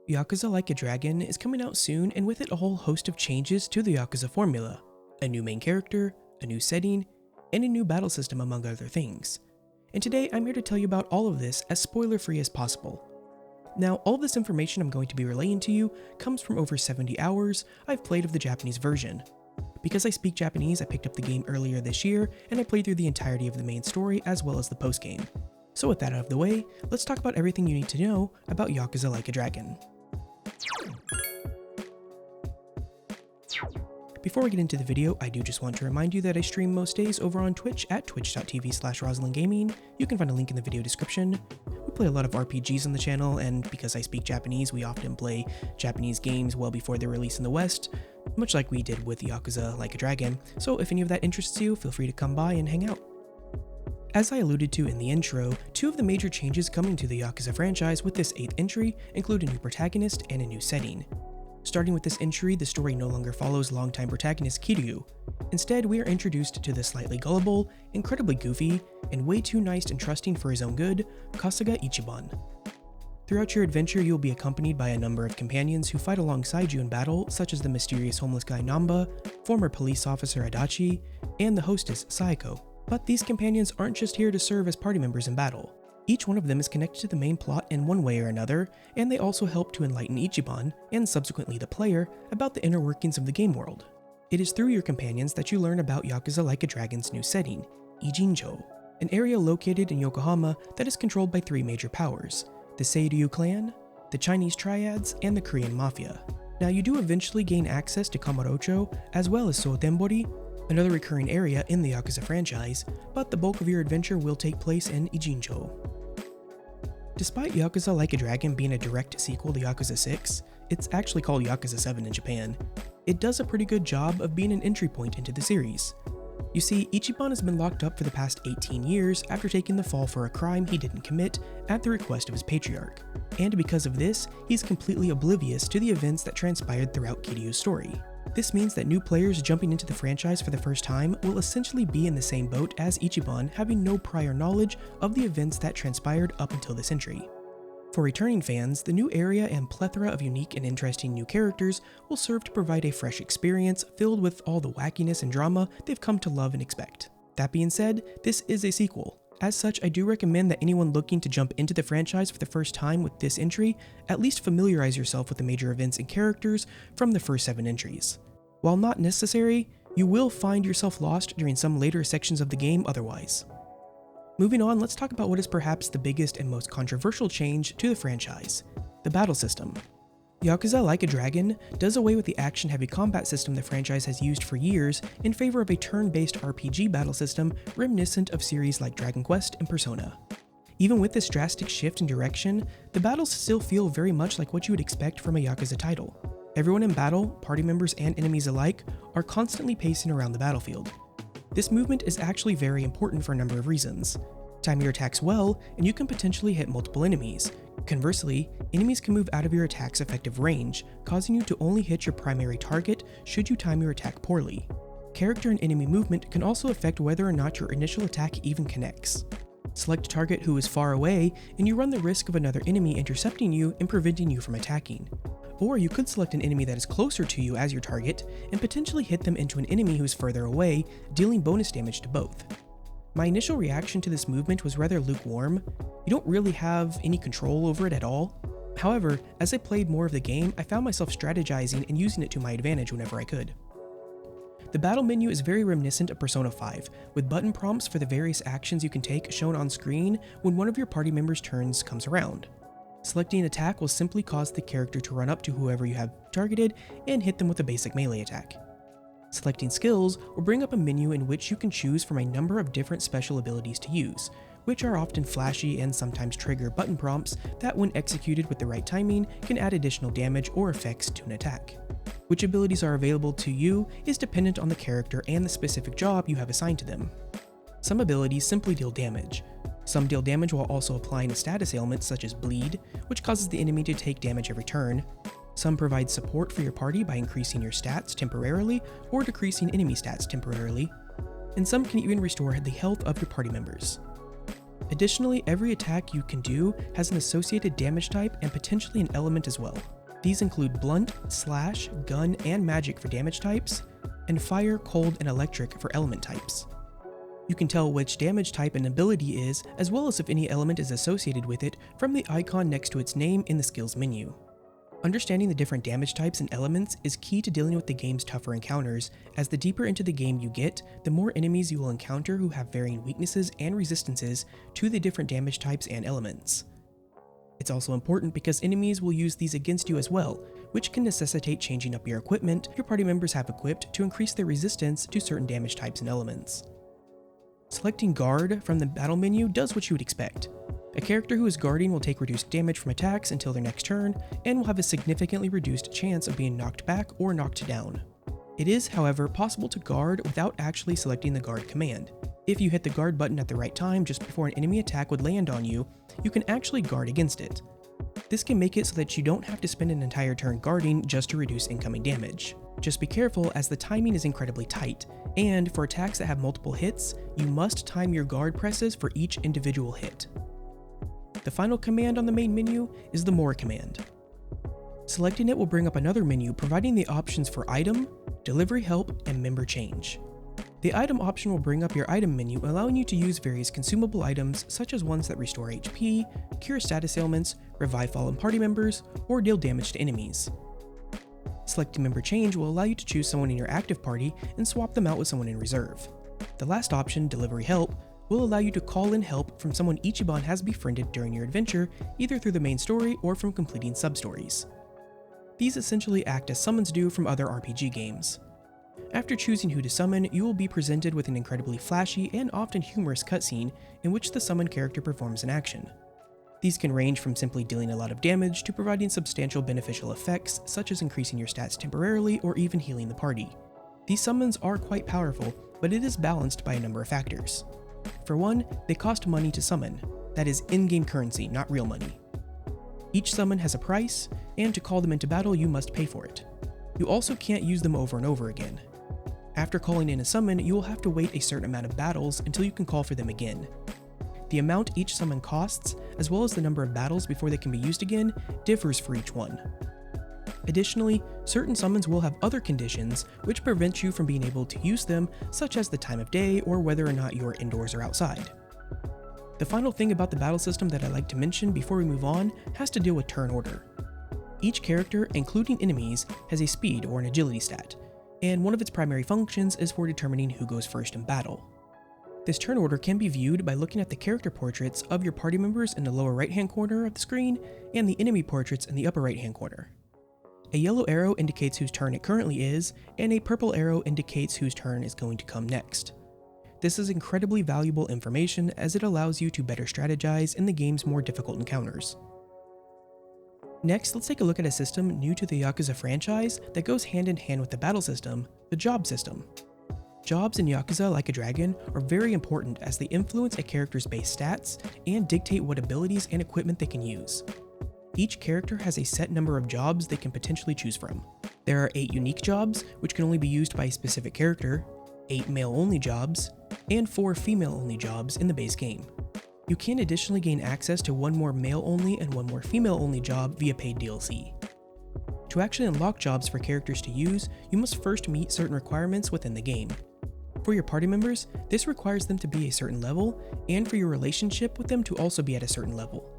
Yakuza Like a Dragon is coming out soon, and with it a whole host of changes to the Yakuza formula. A new main character, a new setting, and a new battle system among other things. And today I'm here to tell you about all of this as spoiler-free as possible. Now, all of this information I'm going to be relaying to you comes from over 70 hours I've played of the Japanese version. Because I speak Japanese, I picked up the game earlier this year, and I played through the entirety of the main story as well as the post-game. So with that out of the way, let's talk about everything you need to know about Yakuza Like a Dragon. Before we get into the video, I do just want to remind you that I stream most days over on Twitch at twitch.tv/RosalindGaming. You can find a link in the video description. We play a lot of RPGs on the channel, and because I speak Japanese, we often play Japanese games well before their release in the West, much like we did with Yakuza Like a Dragon, so if any of that interests you, feel free to come by and hang out. As I alluded to in the intro, two of the major changes coming to the Yakuza franchise with this 8th entry include a new protagonist and a new setting. Starting with this entry, the story no longer follows longtime protagonist Kiryu. Instead, we are introduced to the slightly gullible, incredibly goofy, and way too nice and trusting for his own good, Kasuga Ichiban. Throughout your adventure, you will be accompanied by a number of companions who fight alongside you in battle, such as the mysterious homeless guy Namba, former police officer Adachi, and the hostess Saeko. But these companions aren't just here to serve as party members in battle. Each one of them is connected to the main plot in one way or another, and they also help to enlighten Ichiban, and subsequently the player, about the inner workings of the game world. It is through your companions that you learn about Yakuza Like a Dragon's new setting, Ijincho, an area located in Yokohama that is controlled by three major powers: the Seiryu clan, the Chinese triads, and the Korean mafia. Now, you do eventually gain access to Kamurocho, as well as Sotenbori, another recurring area in the Yakuza franchise, but the bulk of your adventure will take place in Ijincho. Despite Yakuza Like a Dragon being a direct sequel to Yakuza 6, it's actually called Yakuza 7 in Japan. It does a pretty good job of being an entry point into the series. You see, Ichiban has been locked up for the past 18 years after taking the fall for a crime he didn't commit at the request of his patriarch. And because of this, he's completely oblivious to the events that transpired throughout Kiryu's story. This means that new players jumping into the franchise for the first time will essentially be in the same boat as Ichiban, having no prior knowledge of the events that transpired up until this entry. For returning fans, the new area and plethora of unique and interesting new characters will serve to provide a fresh experience filled with all the wackiness and drama they've come to love and expect. That being said, this is a sequel. As such, I do recommend that anyone looking to jump into the franchise for the first time with this entry at least familiarize yourself with the major events and characters from the first 7 entries. While not necessary, you will find yourself lost during some later sections of the game otherwise. Moving on, let's talk about what is perhaps the biggest and most controversial change to the franchise: the battle system. Yakuza Like a Dragon does away with the action-heavy combat system the franchise has used for years in favor of a turn-based RPG battle system reminiscent of series like Dragon Quest and Persona. Even with this drastic shift in direction, the battles still feel very much like what you would expect from a Yakuza title. Everyone in battle, party members and enemies alike, are constantly pacing around the battlefield. This movement is actually very important for a number of reasons. Time your attacks well, and you can potentially hit multiple enemies. Conversely, enemies can move out of your attack's effective range, causing you to only hit your primary target should you time your attack poorly. Character and enemy movement can also affect whether or not your initial attack even connects. Select a target who is far away, and you run the risk of another enemy intercepting you and preventing you from attacking. Or you could select an enemy that is closer to you as your target, and potentially hit them into an enemy who is further away, dealing bonus damage to both. My initial reaction to this movement was rather lukewarm. You don't really have any control over it at all. However, as I played more of the game, I found myself strategizing and using it to my advantage whenever I could. The battle menu is very reminiscent of Persona 5, with button prompts for the various actions you can take shown on screen when one of your party members' turns comes around. Selecting an attack will simply cause the character to run up to whoever you have targeted and hit them with a basic melee attack. Selecting skills will bring up a menu in which you can choose from a number of different special abilities to use, which are often flashy and sometimes trigger button prompts that, when executed with the right timing, can add additional damage or effects to an attack. Which abilities are available to you is dependent on the character and the specific job you have assigned to them. Some abilities simply deal damage. Some deal damage while also applying a status ailment such as Bleed, which causes the enemy to take damage every turn. Some provide support for your party by increasing your stats temporarily or decreasing enemy stats temporarily. And some can even restore the health of your party members. Additionally, every attack you can do has an associated damage type and potentially an element as well. These include blunt, slash, gun, and magic for damage types, and fire, cold, and electric for element types. You can tell which damage type an ability is, as well as if any element is associated with it, from the icon next to its name in the skills menu. Understanding the different damage types and elements is key to dealing with the game's tougher encounters, as the deeper into the game you get, the more enemies you will encounter who have varying weaknesses and resistances to the different damage types and elements. It's also important because enemies will use these against you as well, which can necessitate changing up your equipment your party members have equipped to increase their resistance to certain damage types and elements. Selecting Guard from the battle menu does what you would expect. A character who is guarding will take reduced damage from attacks until their next turn, and will have a significantly reduced chance of being knocked back or knocked down. It is, however, possible to guard without actually selecting the guard command. If you hit the guard button at the right time just before an enemy attack would land on you, you can actually guard against it. This can make it so that you don't have to spend an entire turn guarding just to reduce incoming damage. Just be careful as the timing is incredibly tight, and for attacks that have multiple hits, you must time your guard presses for each individual hit. The final command on the main menu is the More command. Selecting it will bring up another menu providing the options for Item, Delivery Help, and Member Change. The Item option will bring up your item menu, allowing you to use various consumable items such as ones that restore HP, cure status ailments, revive fallen party members, or deal damage to enemies. Selecting Member Change will allow you to choose someone in your active party and swap them out with someone in reserve. The last option, Delivery Help, will allow you to call in help from someone Ichiban has befriended during your adventure, either through the main story or from completing sub-stories. These essentially act as summons do from other RPG games. After choosing who to summon, you will be presented with an incredibly flashy and often humorous cutscene in which the summoned character performs an action. These can range from simply dealing a lot of damage to providing substantial beneficial effects, such as increasing your stats temporarily or even healing the party. These summons are quite powerful, but it is balanced by a number of factors. For one, they cost money to summon, that is in-game currency, not real money. Each summon has a price, and to call them into battle you must pay for it. You also can't use them over and over again. After calling in a summon, you will have to wait a certain amount of battles until you can call for them again. The amount each summon costs, as well as the number of battles before they can be used again, differs for each one. Additionally, certain summons will have other conditions which prevent you from being able to use them, such as the time of day or whether or not you are indoors or outside. The final thing about the battle system that I'd like to mention before we move on has to deal with turn order. Each character, including enemies, has a speed or an agility stat, and one of its primary functions is for determining who goes first in battle. This turn order can be viewed by looking at the character portraits of your party members in the lower right hand corner of the screen and the enemy portraits in the upper right hand corner. A yellow arrow indicates whose turn it currently is, and a purple arrow indicates whose turn is going to come next. This is incredibly valuable information as it allows you to better strategize in the game's more difficult encounters. Next, let's take a look at a system new to the Yakuza franchise that goes hand in hand with the battle system, the job system. Jobs in Yakuza Like a Dragon are very important as they influence a character's base stats and dictate what abilities and equipment they can use. Each character has a set number of jobs they can potentially choose from. There are 8 unique jobs, which can only be used by a specific character, 8 male-only jobs, and 4 female-only jobs in the base game. You can additionally gain access to 1 more male-only and 1 more female-only job via paid DLC. To actually unlock jobs for characters to use, you must first meet certain requirements within the game. For your party members, this requires them to be a certain level, and for your relationship with them to also be at a certain level.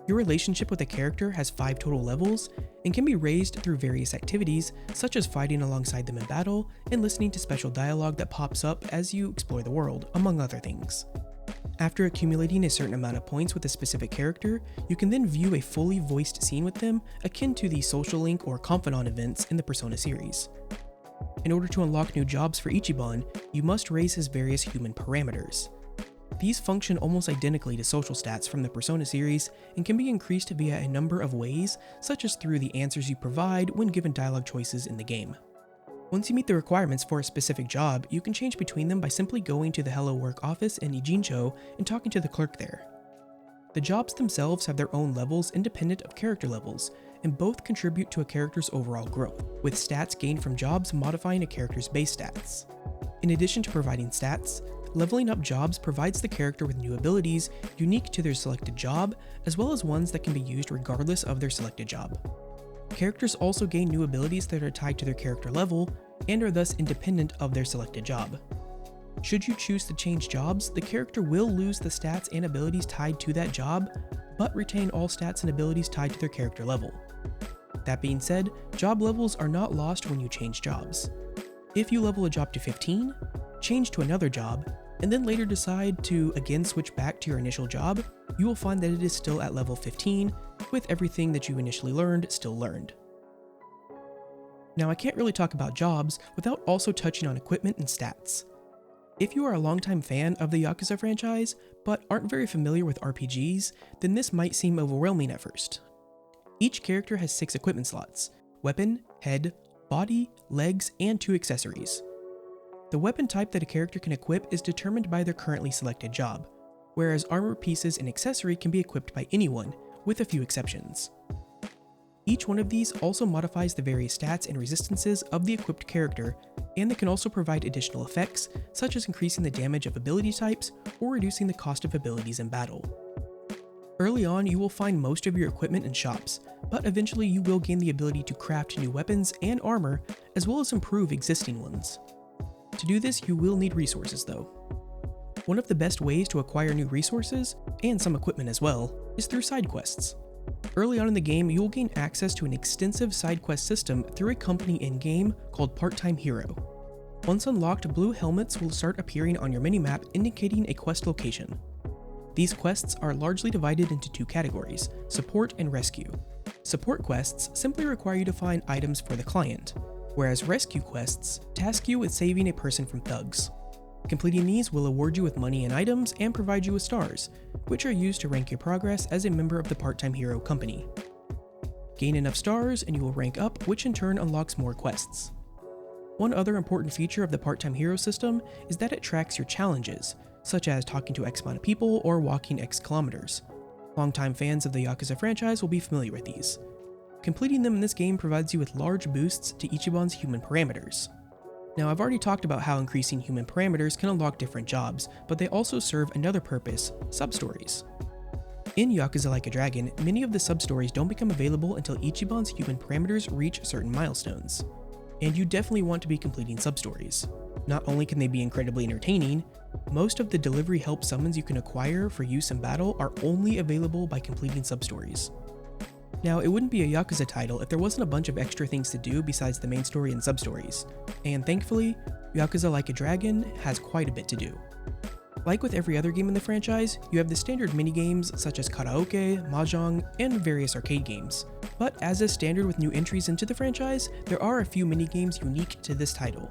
Your relationship with a character has 5 total levels, and can be raised through various activities, such as fighting alongside them in battle, and listening to special dialogue that pops up as you explore the world, among other things. After accumulating a certain amount of points with a specific character, you can then view a fully voiced scene with them, akin to the Social Link or Confidant events in the Persona series. In order to unlock new jobs for Ichiban, you must raise his various human parameters. These function almost identically to social stats from the Persona series and can be increased via a number of ways, such as through the answers you provide when given dialogue choices in the game. Once you meet the requirements for a specific job, you can change between them by simply going to the Hello Work office in Ijincho and talking to the clerk there. The jobs themselves have their own levels independent of character levels, and both contribute to a character's overall growth, with stats gained from jobs modifying a character's base stats. In addition to providing stats, leveling up jobs provides the character with new abilities unique to their selected job, as well as ones that can be used regardless of their selected job. Characters also gain new abilities that are tied to their character level and are thus independent of their selected job. Should you choose to change jobs, the character will lose the stats and abilities tied to that job, but retain all stats and abilities tied to their character level. That being said, job levels are not lost when you change jobs. If you level a job to 15, change to another job, and then later decide to again switch back to your initial job, you will find that it is still at level 15, with everything that you initially learned still learned. Now I can't really talk about jobs without also touching on equipment and stats. If you are a longtime fan of the Yakuza franchise, but aren't very familiar with RPGs, then this might seem overwhelming at first. Each character has 6 equipment slots: weapon, head, body, legs, and 2 accessories. The weapon type that a character can equip is determined by their currently selected job, whereas armor pieces and accessory can be equipped by anyone, with a few exceptions. Each one of these also modifies the various stats and resistances of the equipped character, and they can also provide additional effects, such as increasing the damage of ability types or reducing the cost of abilities in battle. Early on, you will find most of your equipment in shops, but eventually you will gain the ability to craft new weapons and armor, as well as improve existing ones. To do this, you will need resources though. One of the best ways to acquire new resources, and some equipment as well, is through side quests. Early on in the game, you will gain access to an extensive side quest system through a company in-game called Part-Time Hero. Once unlocked, blue helmets will start appearing on your minimap indicating a quest location. These quests are largely divided into 2 categories: support and rescue. Support quests simply require you to find items for the client, whereas rescue quests task you with saving a person from thugs. Completing these will award you with money and items and provide you with stars, which are used to rank your progress as a member of the Part-Time Hero company. Gain enough stars and you will rank up, which in turn unlocks more quests. One other important feature of the Part-Time Hero system is that it tracks your challenges, such as talking to X amount of people or walking X kilometers. Longtime fans of the Yakuza franchise will be familiar with these. Completing them in this game provides you with large boosts to Ichiban's human parameters. Now, I've already talked about how increasing human parameters can unlock different jobs, but they also serve another purpose: sub-stories. In Yakuza Like a Dragon, many of the sub-stories don't become available until Ichiban's human parameters reach certain milestones. And you definitely want to be completing sub-stories. Not only can they be incredibly entertaining, most of the delivery help summons you can acquire for use in battle are only available by completing sub-stories. Now, it wouldn't be a Yakuza title if there wasn't a bunch of extra things to do besides the main story and sub-stories, and thankfully, Yakuza Like a Dragon has quite a bit to do. Like with every other game in the franchise, you have the standard minigames such as karaoke, mahjong, and various arcade games. But as is standard with new entries into the franchise, there are a few minigames unique to this title.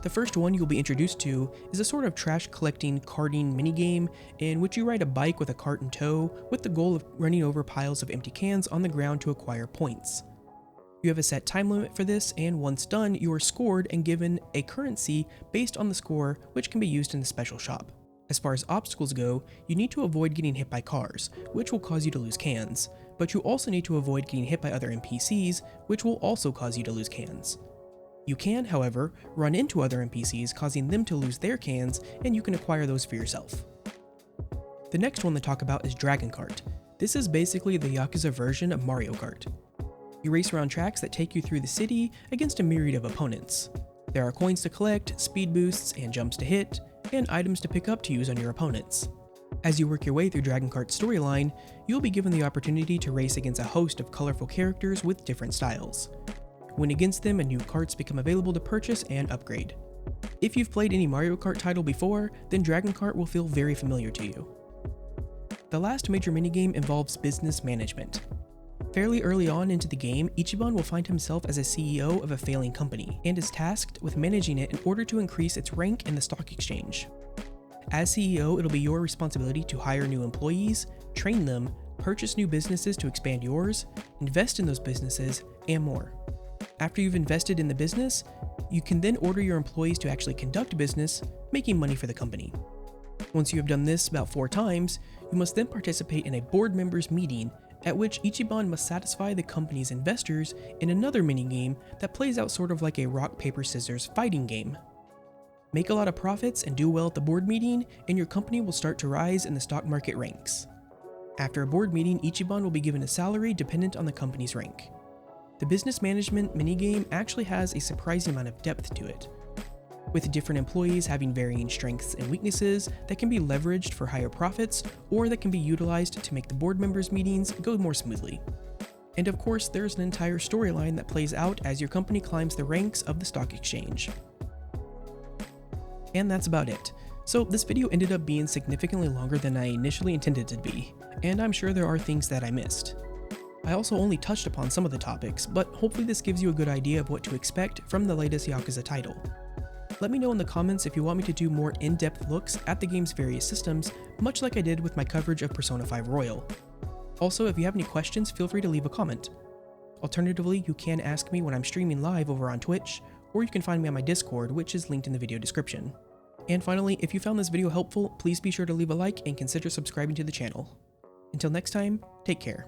The first one you'll be introduced to is a sort of trash collecting carting minigame in which you ride a bike with a cart in tow with the goal of running over piles of empty cans on the ground to acquire points. You have a set time limit for this, and once done, you are scored and given a currency based on the score, which can be used in the special shop. As far as obstacles go, you need to avoid getting hit by cars, which will cause you to lose cans, but you also need to avoid getting hit by other NPCs, which will also cause you to lose cans. You can, however, run into other NPCs, causing them to lose their cans, and you can acquire those for yourself. The next one to talk about is Dragon Kart. This is basically the Yakuza version of Mario Kart. You race around tracks that take you through the city against a myriad of opponents. There are coins to collect, speed boosts and jumps to hit, and items to pick up to use on your opponents. As you work your way through Dragon Kart's storyline, you'll be given the opportunity to race against a host of colorful characters with different styles. Win against them and new karts become available to purchase and upgrade. If you've played any Mario Kart title before, then Dragon Kart will feel very familiar to you. The last major minigame involves business management. Fairly early on into the game, Ichiban will find himself as a CEO of a failing company, and is tasked with managing it in order to increase its rank in the stock exchange. As CEO, it'll be your responsibility to hire new employees, train them, purchase new businesses to expand yours, invest in those businesses, and more. After you've invested in the business, you can then order your employees to actually conduct business, making money for the company. Once you have done this about 4 times, you must then participate in a board members meeting at which Ichiban must satisfy the company's investors in another minigame that plays out sort of like a rock, paper, scissors fighting game. Make a lot of profits and do well at the board meeting, and your company will start to rise in the stock market ranks. After a board meeting, Ichiban will be given a salary dependent on the company's rank. The business management minigame actually has a surprising amount of depth to it, with different employees having varying strengths and weaknesses that can be leveraged for higher profits or that can be utilized to make the board members' meetings go more smoothly. And of course, there's an entire storyline that plays out as your company climbs the ranks of the stock exchange. And that's about it. So this video ended up being significantly longer than I initially intended it to be, and I'm sure there are things that I missed. I also only touched upon some of the topics, but hopefully this gives you a good idea of what to expect from the latest Yakuza title. Let me know in the comments if you want me to do more in-depth looks at the game's various systems, much like I did with my coverage of Persona 5 Royal. Also, if you have any questions, feel free to leave a comment. Alternatively, you can ask me when I'm streaming live over on Twitch, or you can find me on my Discord, which is linked in the video description. And finally, if you found this video helpful, please be sure to leave a like and consider subscribing to the channel. Until next time, take care.